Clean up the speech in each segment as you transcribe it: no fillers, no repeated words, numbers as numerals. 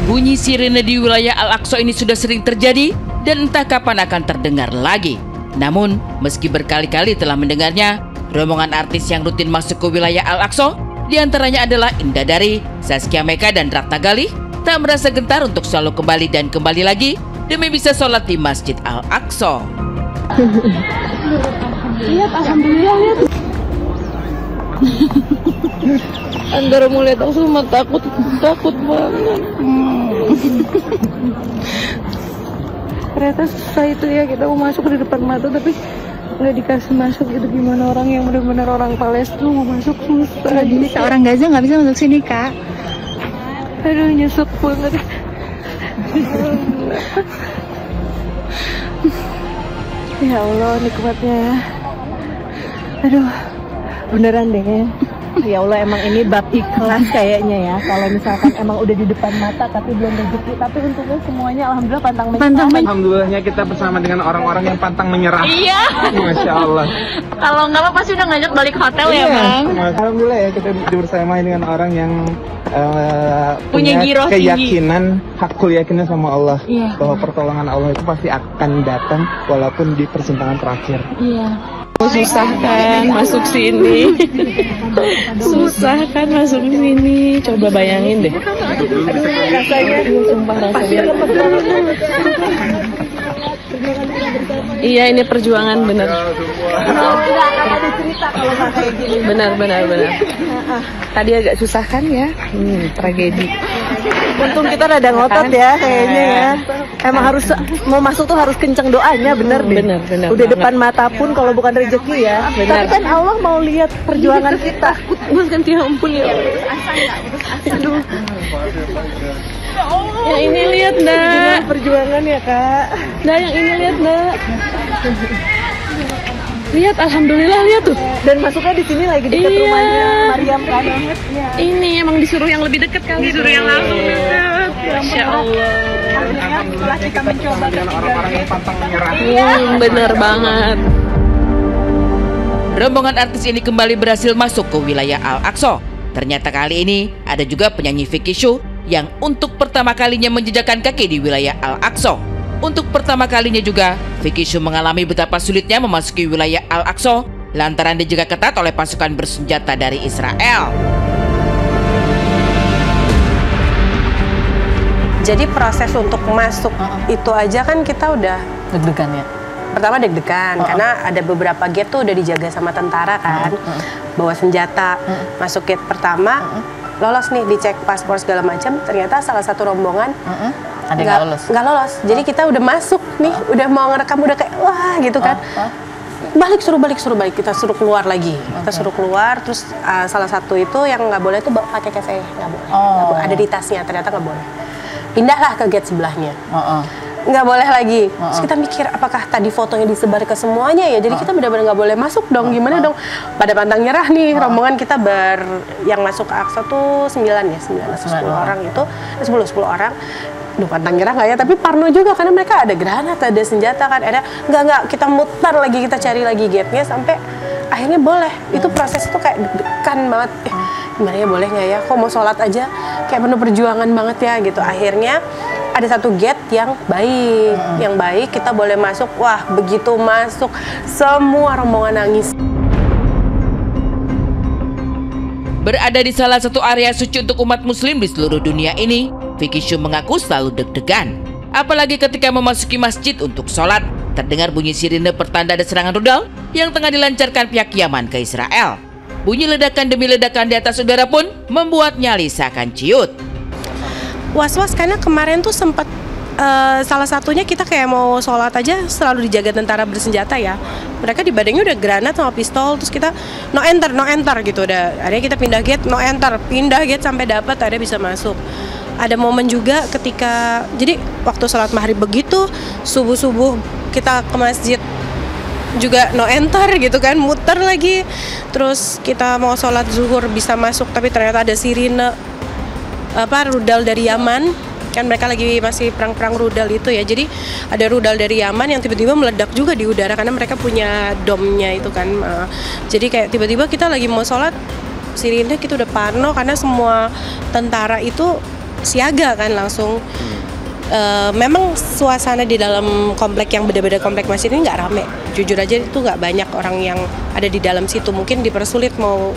Bunyi sirene di wilayah Al-Aqsa ini sudah sering terjadi dan entah kapan akan terdengar lagi. Namun, meski berkali-kali telah mendengarnya, rombongan artis yang rutin masuk ke wilayah Al-Aqsa, diantaranya adalah Indah Dari, Zaskia Meka, dan Ratna Gali, tak merasa gentar untuk selalu kembali dan kembali lagi demi bisa sholat di Masjid Al-Aqsa. Lihat, alhamdulillah, lihat. Antara mau lihat aku sama takut banget. Ternyata susah itu ya, kita mau masuk di depan mata tapi nggak dikasih masuk. Itu gimana orang yang benar-benar orang Palestina mau masuk, susah. Jadi seorang Gaza nggak bisa masuk sini, Kak. Aduh, nyesek banget. Ya Allah, nikmatnya ya. Aduh, beneran deh. Ya Allah, emang ini bab ikhlas kayaknya ya. Kalau misalkan emang udah di depan mata tapi belum rezeki, tapi untungnya semuanya alhamdulillah pantang menyerah. Alhamdulillahnya kita bersama dengan orang-orang yang pantang menyerah. Iya. Masya Allah. Kalau nggak apa pasti udah ngajak balik hotel ya, Bang. Alhamdulillah ya kita bersama dengan orang yang Punya giroh keyakinan, hakul yakinan sama Allah. Iya. Bahwa pertolongan Allah itu pasti akan datang walaupun di persimpangan terakhir. Iya. Susah kan masuk sini. Susah kan masuk sini. Coba bayangin deh. Rasanya Sumpah rasanya. Iya, ini perjuangan bener. Benar. Tadi agak susah kan ya? Tragedi. untung kita rada ngotot ya kayaknya ya. Emang harus mau masuk tuh harus kenceng doanya, bener deh. Bener Udah depan mata pun kalau bukan rezeki ya. Tapi kan Allah mau lihat perjuangan kita. Bukan, ya ampun ya. Aduh. Yang ini lihat, Ndak. Perjuangan ya, Kak. Nah, yang ini lihat, Ndak. Lihat, alhamdulillah, lihat tuh. Dan masuknya di sini lagi dekat rumahnya Maryam kan. Ya. Ini emang disuruh yang lebih dekat kali. Disuruh yang langsung dekat. Masya Allah. Setelah kita mencoba dengan orang-orang yang pantang menyerah. Bener banget. Rombongan artis ini kembali berhasil masuk ke wilayah Al-Aqsa. Ternyata kali ini ada juga penyanyi Vicky Shu yang untuk pertama kalinya menjejakkan kaki di wilayah Al-Aqsa. Untuk pertama kalinya juga, Vicky Shu mengalami betapa sulitnya memasuki wilayah Al-Aqsa lantaran dijaga ketat oleh pasukan bersenjata dari Israel. Jadi proses untuk masuk itu aja kan kita udah Deg-degan ya? pertama deg-degan karena ada beberapa gate tuh udah dijaga sama tentara kan, bawa senjata. Masuk gate pertama lolos nih, dicek paspor segala macam, ternyata salah satu rombongan nggak lolos. Jadi kita udah masuk nih, udah mau ngerekam, udah kayak wah gitu kan. Suruh balik, kita suruh keluar lagi. Kita suruh keluar, terus salah satu itu yang nggak boleh tuh pakai cafe, nggak boleh. Ada di tasnya, ternyata nggak boleh. Pindahlah ke gate sebelahnya. Nggak boleh lagi. Terus kita mikir apakah tadi fotonya disebar ke semuanya ya, jadi kita benar-benar nggak boleh masuk dong. Gimana dong? Pada pantang nyerah nih. Rombongan kita yang masuk ke Aqsa tuh 9 atau 10 orang itu, 10 orang. Duh, pantang nyerah nggak ya? Tapi parno juga karena mereka ada granat, ada senjata kan, ada nggak kita mutar lagi, kita cari lagi gate-nya sampai akhirnya boleh. Itu proses itu kayak deg-degan banget. Gimana ya, boleh nggak ya? Kok mau sholat aja kayak penuh perjuangan banget ya gitu. Akhirnya ada satu gate yang baik, kita boleh masuk. Wah, begitu masuk semua rombongan nangis. Berada di salah satu area suci untuk umat muslim di seluruh dunia ini, Vicky Shu mengaku selalu deg-degan. Apalagi ketika memasuki masjid untuk sholat, terdengar bunyi sirine pertanda ada serangan rudal yang tengah dilancarkan pihak Yaman ke Israel. Bunyi ledakan demi ledakan di atas udara pun membuat nyali seakan ciut. Was-was karena kemarin tuh sempat salah satunya kita kayak mau sholat aja selalu dijaga tentara bersenjata ya. Mereka di badannya udah granat sama pistol, terus kita no enter gitu. Akhirnya kita pindah gate sampai dapat, akhirnya bisa masuk. Ada momen juga ketika, jadi waktu sholat maghrib begitu, subuh kita ke masjid juga no enter gitu kan, muter lagi. Terus kita mau sholat zuhur bisa masuk, tapi ternyata ada sirine. rudal dari Yaman. Kan mereka lagi masih perang-perang rudal itu ya, jadi ada rudal dari Yaman yang tiba-tiba meledak juga di udara karena mereka punya domnya itu kan. Jadi kayak tiba-tiba kita lagi mau sholat, sirine kita udah parno karena semua tentara itu siaga kan langsung. Memang suasana di dalam komplek yang beda-beda komplek masjid ini nggak rame, jujur aja itu nggak banyak orang yang ada di dalam situ, mungkin dipersulit mau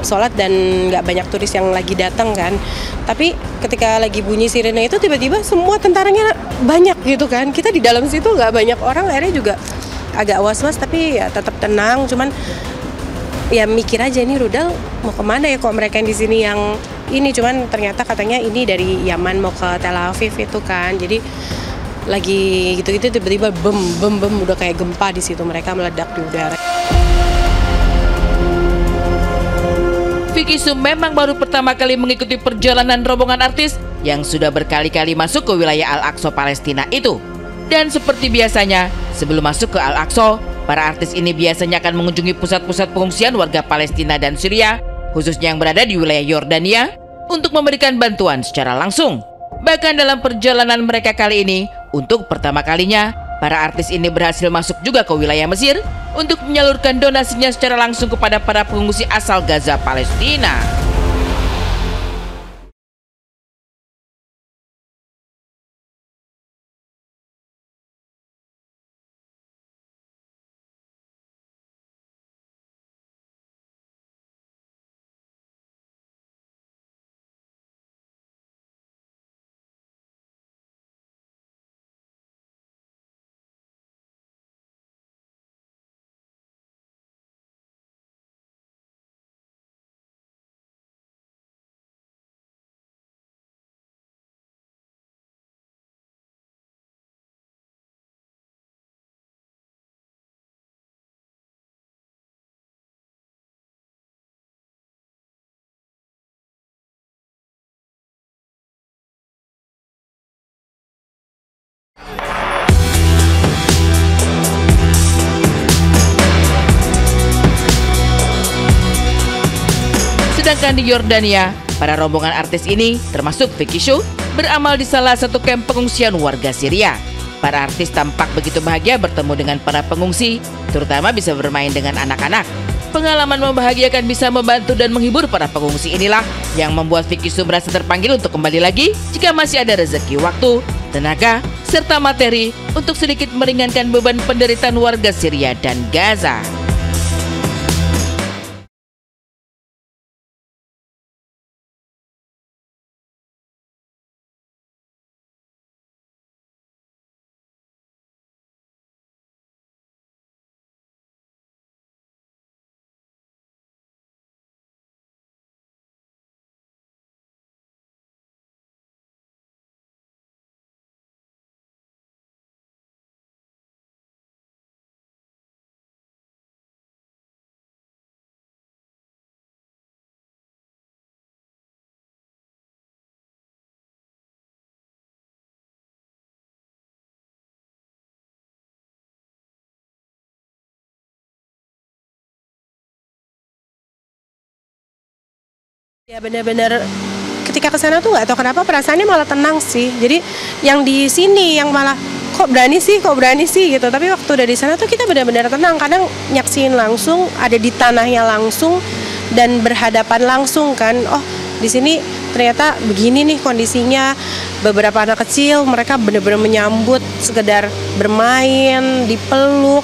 sholat dan nggak banyak turis yang lagi datang kan. Tapi ketika lagi bunyi sirene itu tiba-tiba semua tentaranya banyak gitu kan. Kita di dalam situ nggak banyak orang, akhirnya juga agak was-was tapi ya tetap tenang. Cuman ya mikir aja ini rudal mau kemana ya, kok mereka yang di sini yang ini. Cuman ternyata katanya ini dari Yaman mau ke Tel Aviv itu kan. Jadi lagi gitu-gitu tiba-tiba bem udah kayak gempa di situ, mereka meledak di udara. Vicky Sum memang baru pertama kali mengikuti perjalanan rombongan artis yang sudah berkali-kali masuk ke wilayah Al-Aqsa Palestina itu. Dan seperti biasanya, sebelum masuk ke Al-Aqsa, para artis ini biasanya akan mengunjungi pusat-pusat pengungsian warga Palestina dan Syria, khususnya yang berada di wilayah Yordania, untuk memberikan bantuan secara langsung. Bahkan dalam perjalanan mereka kali ini, untuk pertama kalinya, para artis ini berhasil masuk juga ke wilayah Mesir untuk menyalurkan donasinya secara langsung kepada para pengungsi asal Gaza, Palestina. Sedangkan di Yordania, para rombongan artis ini, termasuk Vicky Shu, beramal di salah satu kamp pengungsian warga Syria. Para artis tampak begitu bahagia bertemu dengan para pengungsi, terutama bisa bermain dengan anak-anak. Pengalaman membahagiakan bisa membantu dan menghibur para pengungsi inilah yang membuat Vicky Shu merasa terpanggil untuk kembali lagi jika masih ada rezeki waktu, tenaga, serta materi untuk sedikit meringankan beban penderitaan warga Syria dan Gaza. Ya benar-benar ketika ke sana tuh nggak tahu kenapa perasaannya malah tenang sih. Jadi yang di sini yang malah kok berani sih gitu. Tapi waktu udah di sana tuh kita benar-benar tenang. Kadang nyaksiin langsung, ada di tanahnya langsung dan berhadapan langsung kan. Oh di sini ternyata begini nih kondisinya. Beberapa anak kecil mereka benar-benar menyambut, sekedar bermain, dipeluk.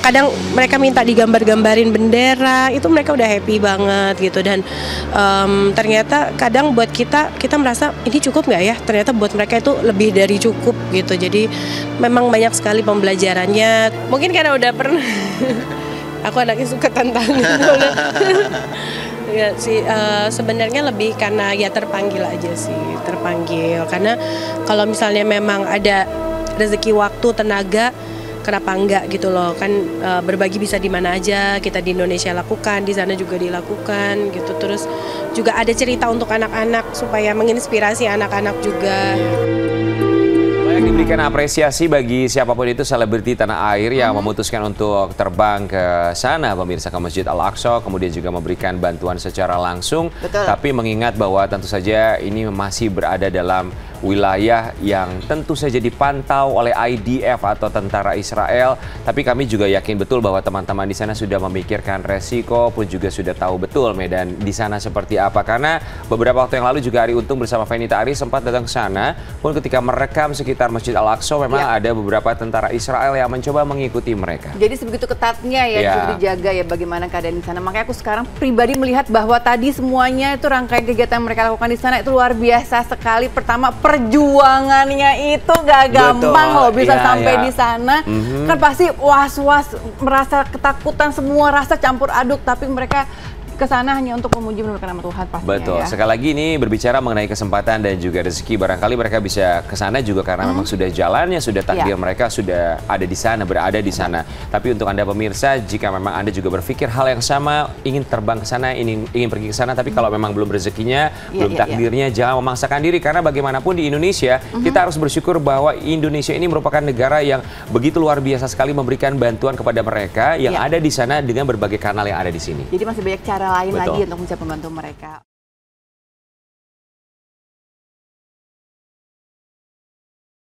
Kadang mereka minta digambar-gambarin bendera, itu mereka udah happy banget gitu. Dan ternyata kadang buat kita merasa ini cukup nggak ya? Ternyata buat mereka itu lebih dari cukup gitu. Jadi memang banyak sekali pembelajarannya. Mungkin karena udah pernah, aku anaknya suka tantangan. Ya sih, sebenarnya lebih karena ya terpanggil aja sih, terpanggil. Karena kalau misalnya memang ada rezeki waktu, tenaga, kenapa enggak gitu loh. Kan berbagi bisa di mana aja, kita di Indonesia lakukan, di sana juga dilakukan gitu. Terus juga ada cerita untuk anak-anak supaya menginspirasi anak-anak juga. diberikan apresiasi bagi siapapun itu selebriti tanah air yang memutuskan untuk terbang ke sana, pemirsa, ke Masjid Al-Aqsa, kemudian juga memberikan bantuan secara langsung. Tapi mengingat bahwa tentu saja ini masih berada dalam wilayah yang tentu saja dipantau oleh IDF atau tentara Israel. Tapi kami juga yakin betul bahwa teman-teman di sana sudah memikirkan resiko, pun juga sudah tahu betul medan di sana seperti apa. Karena beberapa waktu yang lalu juga Ari Untung bersama Fenita Ari sempat datang ke sana. Pun ketika merekam sekitar Masjid Al-Aqsa, memang ada beberapa tentara Israel yang mencoba mengikuti mereka. Jadi sebegitu ketatnya ya untuk dijaga ya bagaimana keadaan di sana. Makanya aku sekarang pribadi melihat bahwa tadi semuanya itu rangkaian kegiatan yang mereka lakukan di sana itu luar biasa sekali. Pertama, perjuangannya itu gak gampang loh bisa sampai di sana. Kan pasti was-was, merasa ketakutan, semua rasa campur aduk, tapi mereka ke sana hanya untuk memuji menurunkan nama Tuhan pastinya. Betul. Sekali lagi ini berbicara mengenai kesempatan dan juga rezeki. Barangkali mereka bisa ke sana juga karena memang sudah jalannya, sudah takdir mereka sudah ada di sana, berada di sana. Tapi untuk Anda pemirsa, jika memang Anda juga berpikir hal yang sama, ingin terbang ke sana, ingin pergi ke sana, tapi kalau memang belum rezekinya, belum takdirnya, jangan memaksakan diri. Karena bagaimanapun di Indonesia, kita harus bersyukur bahwa Indonesia ini merupakan negara yang begitu luar biasa sekali memberikan bantuan kepada mereka yang ada di sana dengan berbagai kanal yang ada di sini. Jadi masih banyak cara lain lagi untuk mencoba membantu mereka.